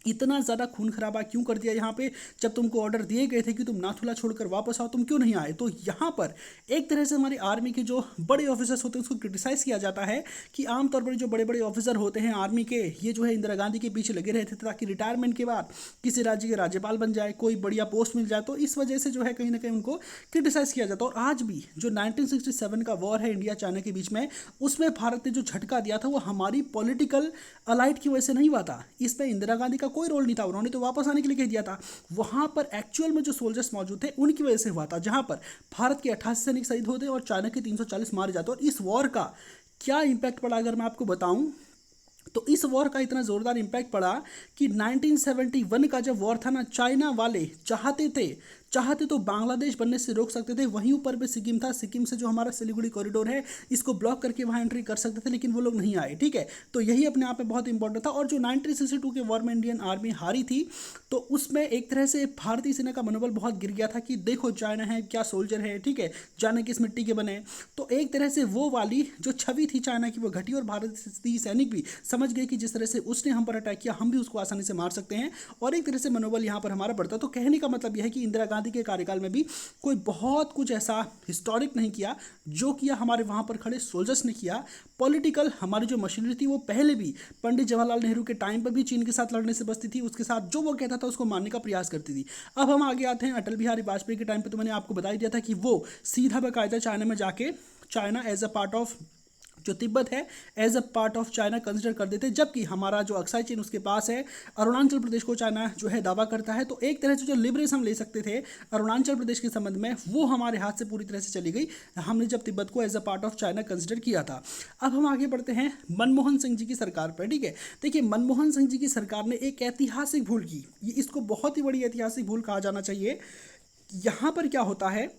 इतना ज़्यादा खून खराबा क्यों कर दिया यहाँ पे, जब तुमको ऑर्डर दिए गए थे कि तुम नाथुला छोड़कर वापस आओ, तुम क्यों नहीं आए। तो यहाँ पर एक तरह से हमारी आर्मी के जो बड़े ऑफिसर्स होते हैं उसको क्रिटिसाइज़ किया जाता है कि आमतौर पर जो बड़े बड़े ऑफिसर होते हैं आर्मी के, ये जो है इंदिरा गांधी के पीछे लगे रहते थे ताकि रिटायरमेंट के बाद किसी राज्य के राज्यपाल बन जाए, कोई बढ़िया पोस्ट मिल जाए। तो इस वजह से जो है कहीं ना कहीं उनको क्रिटिसाइज़ किया जाता है। और आज भी जो 1967 का वॉर है इंडिया चाइना के बीच में, उसमें भारत ने जो झटका दिया था वो हमारी पॉलिटिकल अलाइट की वजह से नहीं हुआ था। इसमें इंदिरा गांधी का कोई रोल नहीं था, उन्होंने तो वापस आने के लिए कह दिया था। वहां पर एक्चुअल में जो सोल्जर्स मौजूद थे उनकी वजह से हुआ था, जहां पर भारत के 88 सैनिक शहीद होते और चाइना के 340 मारे जाते। और इस वॉर का क्या इंपैक्ट पड़ा अगर मैं आपको बताऊं, तो इस वॉर का इतना जोरदार इंपैक्ट पड़ा कि 1971 का जब वॉर था ना, चाइना वाले चाहते तो बांग्लादेश बनने से रोक सकते थे, वहीं ऊपर भी सिक्किम था, सिक्किम से जो हमारा सिलीगुड़ी कॉरिडोर है इसको ब्लॉक करके वहाँ एंट्री कर सकते थे, लेकिन वो लोग नहीं आए। ठीक है, तो यही अपने आप में बहुत इंपॉर्टेंट था। और जो 1962 के वॉर में इंडियन आर्मी हारी थी, तो उसमें एक तरह से भारतीय सेना का मनोबल बहुत गिर गया था कि देखो चाइना है, क्या सोल्जर है, ठीक है, जाने किस मिट्टी के बने। तो एक तरह से वो वाली जो छवि थी चाइना की वो घटी, और भारतीय सैनिक भी समझ गए कि जिस तरह से उसने हम पर अटैक किया हम भी उसको आसानी से मार सकते हैं, और एक तरह से मनोबल यहाँ पर हमारा बढ़ता। तो कहने का मतलब यह है कि इंदिरा गांधी के कार्यकाल में भी कोई बहुत कुछ ऐसा हिस्टोरिक नहीं किया, जो किया हमारे वहाँ पर खड़े सोल्जर्स ने किया। पॉलिटिकल हमारी जो मशीनरी थी वो पहले भी पंडित जवाहरलाल नेहरू के टाइम पर भी चीन के साथ लड़ने से बचती थी, उसके साथ जो वो कहता था उसको मानने का प्रयास करती थी। अब हम आगे आते हैं अटल बिहारी वाजपेयी के टाइम पर, तो मैंने आपको बता ही दिया था कि वो सीधा बाकायदा चाइना में जाके China as a part of जो तिब्बत है as a part of China consider कर देते, जबकि हमारा जो अक्साई चीन उसके पास है, अरुणाचल प्रदेश को चाइना जो है दावा करता है। तो एक तरह से जो लिबरेशन हम ले सकते थे अरुणाचल प्रदेश के संबंध में, वो हमारे हाथ से पूरी तरह से चली गई, हमने जब तिब्बत को as a part of China consider किया था। अब हम आगे बढ़ते हैं मनमोहन सिंह जी की सरकार पर। ठीक है, देखिए मनमोहन सिंह जी की सरकार ने एक ऐतिहासिक भूल की, इसको बहुत ही बड़ी ऐतिहासिक भूल कहा जाना चाहिए। यहाँ पर क्या होता है,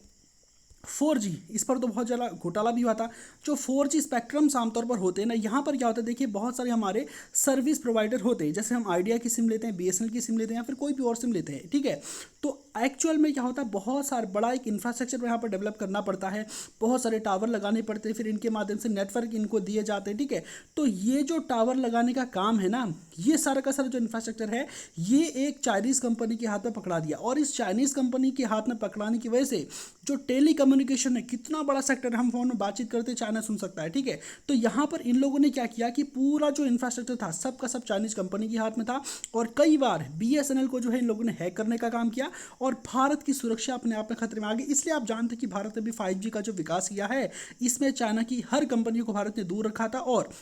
4G, इस पर तो बहुत ज़्यादा घोटाला भी हुआ था। जो 4G स्पेक्ट्रम्स आमतौर पर होते हैं ना, यहाँ पर क्या होता है, देखिए बहुत सारे हमारे सर्विस प्रोवाइडर होते हैं, जैसे हम आइडिया की सिम लेते हैं, BSNL की सिम लेते हैं, या फिर कोई भी और सिम लेते हैं। ठीक है, तो एक्चुअल में क्या होता है, बहुत सारा बड़ा एक इंफ्रास्ट्रक्चर यहाँ पर डेवलप करना पड़ता है, बहुत सारे टावर लगाने पड़ते हैं, फिर इनके माध्यम से नेटवर्क इनको दिए जाते हैं। ठीक है, तो ये जो टावर लगाने का काम है ना, ये सारा का सारा जो इंफ्रास्ट्रक्चर है, ये एक चाइनीज़ कंपनी के हाथ में पकड़ा दिया। और इस चाइनीज़ कंपनी के हाथ में पकड़ाने की वजह से जो टेली कम्युनिकेशन है, कितना बड़ा सेक्टर है, हम फोन में बातचीत करते चाइना सुन सकता है। ठीक है, तो यहाँ पर इन लोगों ने क्या किया कि पूरा जो इंफ्रास्ट्रक्चर था सब का सब चाइनीज कंपनी के हाथ में था, और कई बार BSNL को जो है इन लोगों ने हैक करने का काम किया, और भारत की सुरक्षा अपने आप में खतरे में आ गई। इसलिए आप जानते हैं कि भारत ने भी 5G का जो विकास किया है, इसमें चाइना की हर कंपनी को भारत ने दूर रखा था। और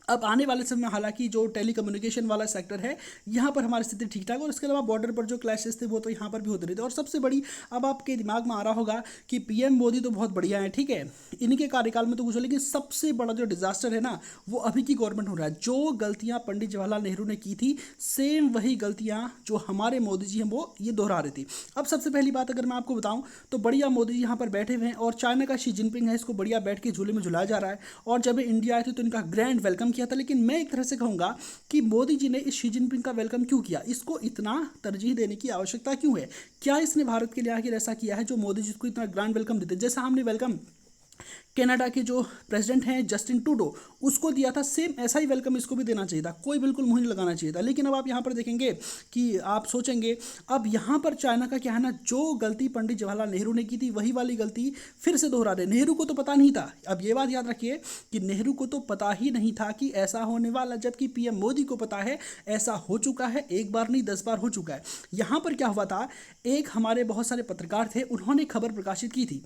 अब आने वाले समय में हालांकि जो टेली कम्युनिकेशन वाला सेक्टर है, यहाँ पर हमारी स्थिति ठीक ठाक, और इसके अलावा बॉर्डर पर जो क्लैशेस थे वो तो यहाँ पर भी होते रहते। और सबसे बड़ी, अब आपके दिमाग में आ रहा होगा कि PM मोदी तो बहुत बढ़िया है, ठीक है, इनके कार्यकाल में तो कुछ हो, लेकिन सबसे बड़ा जो डिजास्टर है ना, वो अभी की गवर्नमेंट हो रहा है। जो गलतियाँ पंडित जवाहरलाल नेहरू ने की थी, सेम वही गलतियाँ जो हमारे मोदी जी हैं वो ये दोहरा रहे थे। अब सबसे पहली बात अगर मैं आपको बताऊँ, तो बढ़िया मोदी जी यहाँ पर बैठे हुए हैं, और चाइना का शी जिनपिंग है, इसको बढ़िया बैठ के झूले में झुलाया जा रहा है। और जब इंडिया आए थे तो इनका ग्रैंड वेलकम किया था। लेकिन मैं एक तरह से कहूँगा कि मोदी जी ने इस शी जिनपिंग का वेलकम क्यों किया, इसको इतना तरजीह देने की आवश्यकता क्यों है, क्या इसने भारत के लिए आखिर ऐसा किया है जो मोदी जी को इतना ग्रैंड वेलकम देते, जैसा हमने वेलकम कनाडा के जो प्रेसिडेंट हैं जस्टिन ट्रूडो उसको दिया था, सेम ऐसा ही वेलकम इसको भी देना चाहिए था, कोई बिल्कुल मुंह नहीं लगाना चाहिए था। लेकिन अब आप यहाँ पर देखेंगे कि आप सोचेंगे, अब यहाँ पर चाइना का क्या है ना, जो गलती पंडित जवाहरलाल नेहरू ने की थी वही वाली गलती फिर से दोहरा रहे। नेहरू को तो पता नहीं था, अब ये बात याद रखिए कि नेहरू को तो पता ही नहीं था कि ऐसा होने वाला, जबकि PM मोदी को पता है ऐसा हो चुका है, एक बार नहीं 10 बार हो चुका है। यहाँ पर क्या हुआ था, एक हमारे बहुत सारे पत्रकार थे, उन्होंने खबर प्रकाशित की थी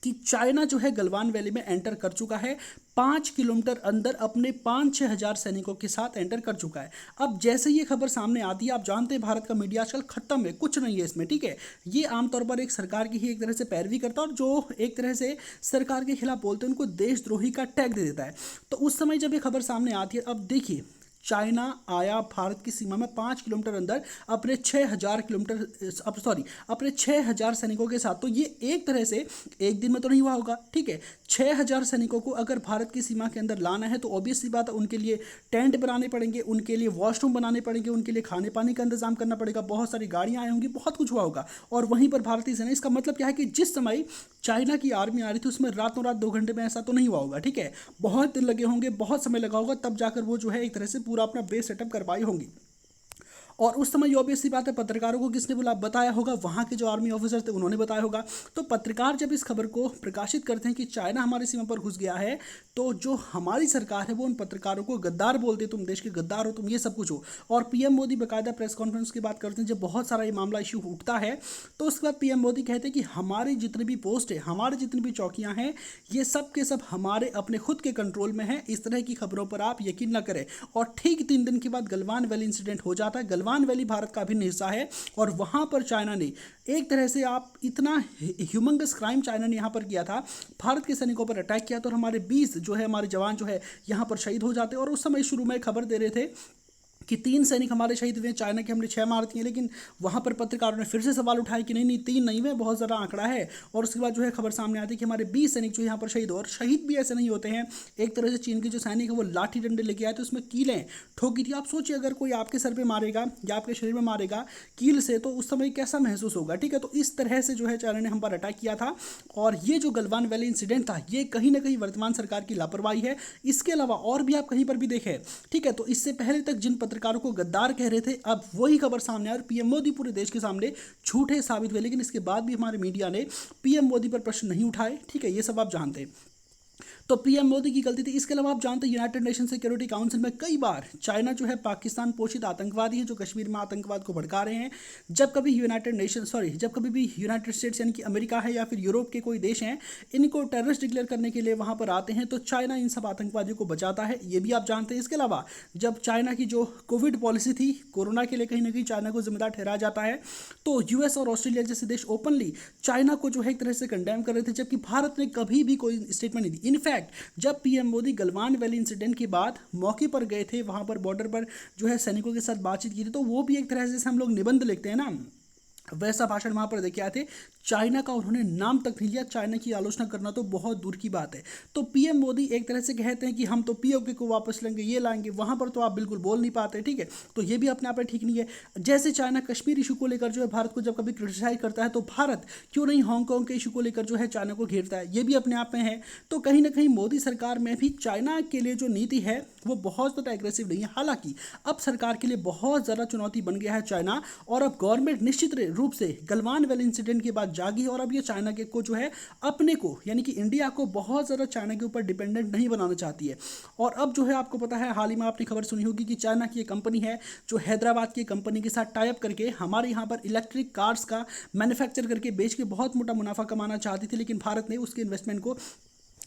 कि चाइना जो है गलवान वैली में एंटर कर चुका है, 5 किलोमीटर अंदर अपने 5-6 हज़ार सैनिकों के साथ एंटर कर चुका है। अब जैसे ये खबर सामने आती है, आप जानते हैं भारत का मीडिया आजकल खत्म है, कुछ नहीं है इसमें, ठीक है। ये आमतौर पर एक सरकार की ही एक तरह से पैरवी करता है और जो एक तरह से सरकार के खिलाफ बोलते हैं उनको देशद्रोही का टैग दे देता है। तो उस समय जब ये खबर सामने आती है, अब देखिए चाइना आया भारत की सीमा में 5 किलोमीटर अंदर अपने 6 हज़ार किलोमीटर अपने 6 हज़ार सैनिकों के साथ। तो ये एक तरह से एक दिन में तो नहीं हुआ होगा, ठीक है। 6 हज़ार सैनिकों को अगर भारत की सीमा के अंदर लाना है तो ऑब्वियस सी बात है, उनके लिए टेंट बनाने पड़ेंगे, उनके लिए वॉशरूम बनाने पड़ेंगे, उनके लिए खाने पानी का इंतजाम करना पड़ेगा, बहुत सारी गाड़ियाँ आई होंगी, बहुत कुछ हुआ होगा। और वहीं पर भारतीय सेना, इसका मतलब क्या है कि जिस समय चाइना की आर्मी आ रही थी उसमें रातों रात 2 घंटे में ऐसा तो नहीं हुआ होगा, ठीक है। बहुत दिन लगे होंगे, बहुत समय लगा होगा, तब जाकर वो जो है एक तरह से पूरा अपना बेस सेटअप कर पाई होंगी। और उस समय ये ऑब्वियस सी बात है, पत्रकारों को किसने बताया होगा, वहाँ के जो आर्मी ऑफिसर थे उन्होंने बताया होगा। तो पत्रकार जब इस खबर को प्रकाशित करते हैं कि चाइना हमारी सीमा पर घुस गया है, तो जो हमारी सरकार है वो उन पत्रकारों को गद्दार बोलती है, तुम देश के गद्दार हो, तुम ये सब कुछ हो। और पीएम मोदी बाकायदा प्रेस कॉन्फ्रेंस की बात करते हैं, जब बहुत सारा ये मामला इशू उठता है तो उसके बाद पीएम मोदी कहते हैं कि हमारी जितनी भी पोस्ट है, हमारी जितनी भी चौकियाँ हैं, ये सब के सब हमारे अपने खुद के कंट्रोल में है, इस तरह की खबरों पर आप यकीन न करें। और ठीक 3 दिन के बाद गलवान वैली इंसिडेंट हो जाता है। गलवान वैली भारत का अभिन्न हिस्सा है और वहां पर चाइना ने एक तरह से, आप इतना ह्यूमंगस क्राइम चाइना ने यहां पर किया था, भारत के सैनिकों पर अटैक किया था और हमारे 20 जो है हमारे जवान जो है यहां पर शहीद हो जाते। और उस समय शुरू में खबर दे रहे थे कि 3 सैनिक हमारे शहीद हुए, चाइना के हमने 6 मार दिए, लेकिन वहाँ पर पत्रकारों ने फिर से सवाल उठाया कि नहीं 3 नहीं हुए, बहुत ज़्यादा आंकड़ा है। और उसके बाद जो है खबर सामने आती है कि हमारे 20 सैनिक जो यहाँ पर शहीद हो, और शहीद भी ऐसे नहीं होते हैं। एक तरह से चीन के जो सैनिक है वो लाठी डंडे लेके आए तो उसमें कीलें ठोकी थी। आप सोचिए अगर कोई आपके सर पर मारेगा या आपके शरीर में मारेगा कील से, तो उस समय कैसा महसूस होगा, ठीक है। तो इस तरह से जो है चाइना ने हम पर अटैक किया था। और ये जो गलवान वैली इंसिडेंट था, ये कहीं ना कहीं वर्तमान सरकार की लापरवाही है। इसके अलावा और भी आप कहीं पर भी देखें, ठीक है, तो इससे पहले तक जिन पत्रकारों को गद्दार कह रहे थे, अब वही खबर सामने आई और पीएम मोदी पूरे देश के सामने झूठे साबित हुए। लेकिन इसके बाद भी हमारे मीडिया ने पीएम मोदी पर प्रश्न नहीं उठाए, ठीक है, ये सब आप जानते हैं। तो पीएम मोदी की गलती थी। इसके अलावा आप जानते हैं यूनाइटेड नेशन सिक्योरिटी काउंसिल में कई बार चाइना जो है पाकिस्तान पोषित आतंकवादी है जो कश्मीर में आतंकवाद को भड़का रहे हैं। जब कभी भी यूनाइटेड स्टेट्स यानी कि अमेरिका है या फिर यूरोप के कोई देश हैं, इनको टेररिस्ट डिक्लेयर करने के लिए वहां पर आते हैं, तो चाइना इन सब आतंकवादियों को बचाता है, ये भी आप जानते हैं। इसके अलावा जब चाइना की जो कोविड पॉलिसी थी, कोरोना के लिए कहीं ना कहीं चाइना को जिम्मेदार ठहराया जाता है, तो यूएस और ऑस्ट्रेलिया जैसे देश ओपनली चाइना को जो है एक तरह से कंडेम कर रहे थे, जबकि भारत ने कभी भी कोई स्टेटमेंट नहीं दी। इनफैक्ट जब PM Modi Galwan valley incident के बाद मौके पर गए थे, वहां पर बॉर्डर पर जो है सैनिकों के साथ बातचीत की थी, तो वो भी एक तरह से जैसे हम लोग निबंध लिखते हैं ना, वैसा भाषण वहां पर देखे आए थे। चाइना का उन्होंने नाम तक नहीं लिया। चाइना की आलोचना करना तो बहुत दूर की बात है। तो पीएम मोदी एक तरह से कहते हैं कि हम तो पीओके को वापस लेंगे, ये लाएंगे, वहां पर तो आप बिल्कुल बोल नहीं पाते, ठीक है। तो ये भी अपने आप में ठीक नहीं है। जैसे चाइना कश्मीर इशू को लेकर जो है भारत को जब कभी क्रिटिसाइज करता है, तो भारत क्यों नहीं हांगकांग के इशू को लेकर जो है चाइना को घेरता है, ये भी अपने आप में है। तो कहीं ना कहीं मोदी सरकार में भी चाइना के लिए जो नीति है वो बहुत ज़्यादा एग्रेसिव नहीं है। हालांकि अब सरकार के लिए बहुत ज़्यादा चुनौती बन गया है चाइना, और अब गवर्नमेंट निश्चित रूप से गलवान वैली इंसिडेंट के बाद जागी, और अब ये चाइना के को जो है अपने को यानी कि इंडिया को बहुत ज़्यादा चाइना के ऊपर डिपेंडेंट नहीं बनाना चाहती है। और अब जो है आपको पता है, हाल ही में आपने खबर सुनी होगी कि चाइना की एक कंपनी है जो हैदराबाद की कंपनी के साथ टाई अप करके हमारे यहाँ पर इलेक्ट्रिक कार्स का मैन्युफैक्चर करके बेच के बहुत मोटा मुनाफा कमाना चाहती थी, लेकिन भारत ने उसके इन्वेस्टमेंट को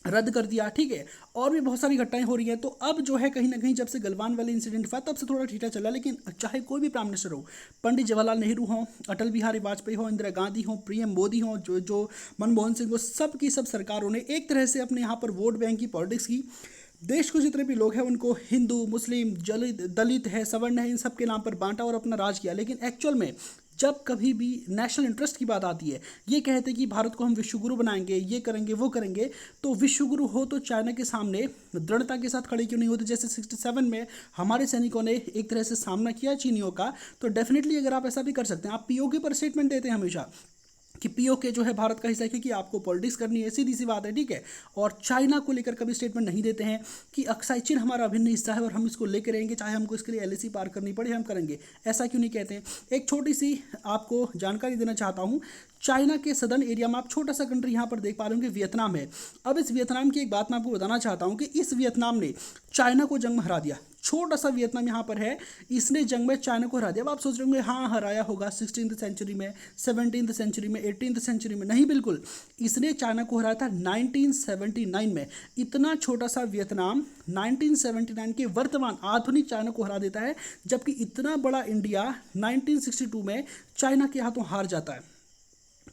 रद्द कर दिया, ठीक है। और भी बहुत सारी घटनाएं हो रही हैं। तो अब जो है कहीं ना कहीं जब से गलवान वैली इंसिडेंट हुआ तब से थोड़ा ठीठा चला, लेकिन चाहे कोई भी प्राइम मिनिस्टर हो, पंडित जवाहरलाल नेहरू हो, अटल बिहारी वाजपेयी हो, इंदिरा गांधी हो, पीएम मोदी हो, जो मनमोहन सिंह हो, सब की सब सरकारों ने एक तरह से अपने यहाँ पर वोट बैंक की पॉलिटिक्स की। देश को जितने भी लोग हैं उनको हिंदू, मुस्लिम, दलित है, सवर्ण है, इन सब के नाम पर बांटा और अपना राज किया। लेकिन एक्चुअल में जब कभी भी नेशनल इंटरेस्ट की बात आती है, ये कहते हैं कि भारत को हम विश्वगुरु बनाएंगे, ये करेंगे, वो करेंगे, तो विश्वगुरु हो तो चाइना के सामने दृढ़ता के साथ खड़े क्यों नहीं होते। जैसे 67 में हमारे सैनिकों ने एक तरह से सामना किया चीनियों का, तो डेफिनेटली अगर आप ऐसा भी कर सकते हैं। आप पीओके पर स्टेटमेंट देते हैं हमेशा कि पीओके जो है भारत का हिस्सा है, क्योंकि आपको पॉलिटिक्स करनी है, सीधी सी बात है, ठीक है। और चाइना को लेकर कभी स्टेटमेंट नहीं देते हैं कि अक्साई चीन हमारा अभिन्न हिस्सा है और हम इसको लेकर रहेंगे, चाहे हमको इसके लिए एलएसी पार करनी पड़े, हम करेंगे। ऐसा क्यों नहीं कहते हैं। एक छोटी सी आपको जानकारी देना चाहता हूँ। चाइना के सदर्न एरिया में आप छोटा सा कंट्री यहाँ पर देख पा रहे होंगे, वियतनाम है। अब इस वियतनाम की एक बात मैं आपको बताना चाहता हूँ कि इस वियतनाम ने चाइना को जंग में हरा दिया। छोटा सा वियतनाम यहाँ पर है, इसने जंग में चाइना को हरा दिया। अब आप सोच रहे होंगे हाँ हराया होगा 16th सेंचुरी में, 17th सेंचुरी में, 18th सेंचुरी में। नहीं, बिल्कुल, इसने चाइना को हराया था 1979 में। इतना छोटा सा वियतनाम 1979 के वर्तमान आधुनिक चाइना को हरा देता है, जबकि इतना बड़ा इंडिया 1962 में चाइना के हाथों हार जाता है।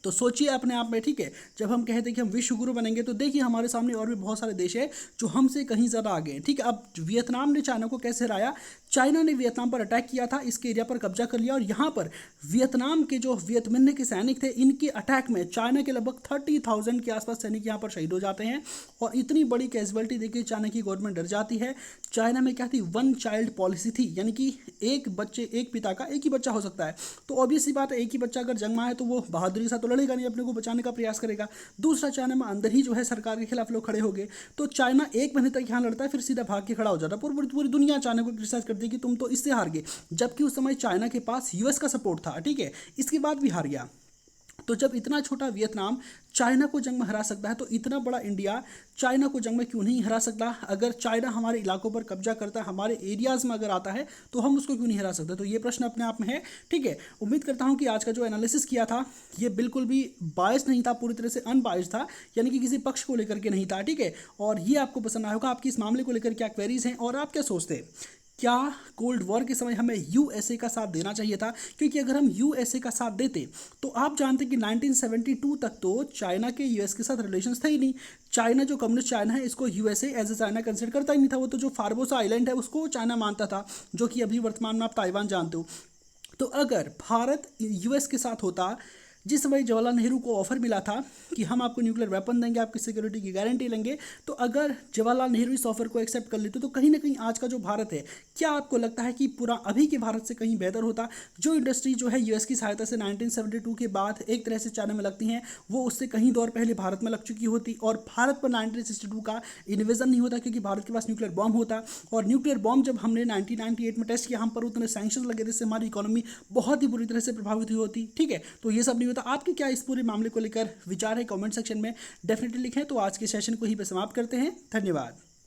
तो सोचिए अपने आप में, ठीक है, जब हम कहते हैं कि हम विश्व गुरु बनेंगे, तो देखिए हमारे सामने और भी बहुत सारे देश हैं जो हमसे कहीं ज़्यादा आगे हैं, ठीक है। अब वियतनाम ने चाइना को कैसे हराया? चाइना ने वियतनाम पर अटैक किया था, इसके एरिया पर कब्जा कर लिया, और यहाँ पर वियतनाम के जो वियत मिन्ह के सैनिक थे, इनके अटैक में चाइना के लगभग 30,000 के आसपास सैनिक यहाँ पर शहीद हो जाते हैं। और इतनी बड़ी कैजुअलिटी देखिए चाइना की गवर्नमेंट डर जाती है। चाइना में क्या थी? 1 चाइल्ड पॉलिसी थी, यानी कि एक पिता का एक ही बच्चा हो सकता है। तो ऑब्वियस सी बात है, एक ही बच्चा अगर जन्मा है तो वो बहादुरी के साथ तो लड़ेगा नहीं, अपने को बचाने का प्रयास करेगा। दूसरा, चाइना में अंदर ही जो है सरकार के खिलाफ लोग खड़े हो गए, तो चाइना 1 महीने तक यहाँ लड़ता है, फिर सीधा भाग के खड़ा हो जाता है। पूरी दुनिया चाइना को क्रिटिसाइज करती है कि तुम तो इससे हार गए, जबकि उस समय चाइना के पास यूएस का सपोर्ट था, ठीक है, इसके बाद भी हार गया। तो जब इतना छोटा वियतनाम चाइना को जंग में हरा सकता है, तो इतना बड़ा इंडिया चाइना को जंग में क्यों नहीं हरा सकता? अगर चाइना हमारे इलाकों पर कब्जा करता है, हमारे एरियाज़ में अगर आता है, तो हम उसको क्यों नहीं हरा सकते? तो ये प्रश्न अपने आप में है, ठीक है। उम्मीद करता हूँ कि आज का जो एनालिसिस किया था ये बिल्कुल भी बायस नहीं था, पूरी तरह से अनबायस था, यानी कि किसी पक्ष को लेकर के नहीं था, ठीक है। और ये आपको पसंद आया होगा। आपकी इस मामले को लेकर क्या क्वेरीज हैं और आप क्या सोचते हैं? क्या कोल्ड वॉर के समय हमें यूएसए का साथ देना चाहिए था? क्योंकि अगर हम यूएसए का साथ देते तो आप जानते कि 1972 तक तो चाइना के यूएस के साथ रिलेशंस थे ही नहीं। चाइना जो कम्युनिस्ट चाइना है, इसको USA as a China consider करता ही नहीं था। वो तो जो फार्मोसा आइलैंड है उसको चाइना मानता था, जो कि अभी वर्तमान में आप ताइवान जानते हो। तो अगर भारत यूएस के साथ होता, जिस समय जवाहरलाल नेहरू को ऑफर मिला था कि हम आपको न्यूक्लियर वेपन देंगे, आपकी सिक्योरिटी की गारंटी लेंगे, तो अगर जवाहरलाल नेहरू इस ऑफर को एक्सेप्ट कर लेते तो कहीं ना कहीं आज का जो भारत है, क्या आपको लगता है कि पूरा अभी के भारत से कहीं बेहतर होता? जो इंडस्ट्री जो है यूएस की सहायता से 1972 के बाद एक तरह से चाइना में लगती हैं, वो उससे कहीं दौर पहले भारत में लग चुकी होती, और भारत पर 1962 का इन्वेजन नहीं होता, क्योंकि भारत के पास न्यूक्लियर बॉम्ब होता। और न्यूक्लियर बॉम्ब जब हमने 1998 में टेस्ट किया, हम पर उतने सैंक्शन लगे जिससे हमारी इकोनॉमी बहुत ही बुरी तरह से प्रभावित हुई होती, ठीक है। तो ये सब नहीं होता। आपके क्या इस पूरे मामले को लेकर विचार है? कमेंट सेक्शन में डेफिनेटली लिखें। तो आज के सेशन को ही पे समाप्त करते हैं। धन्यवाद।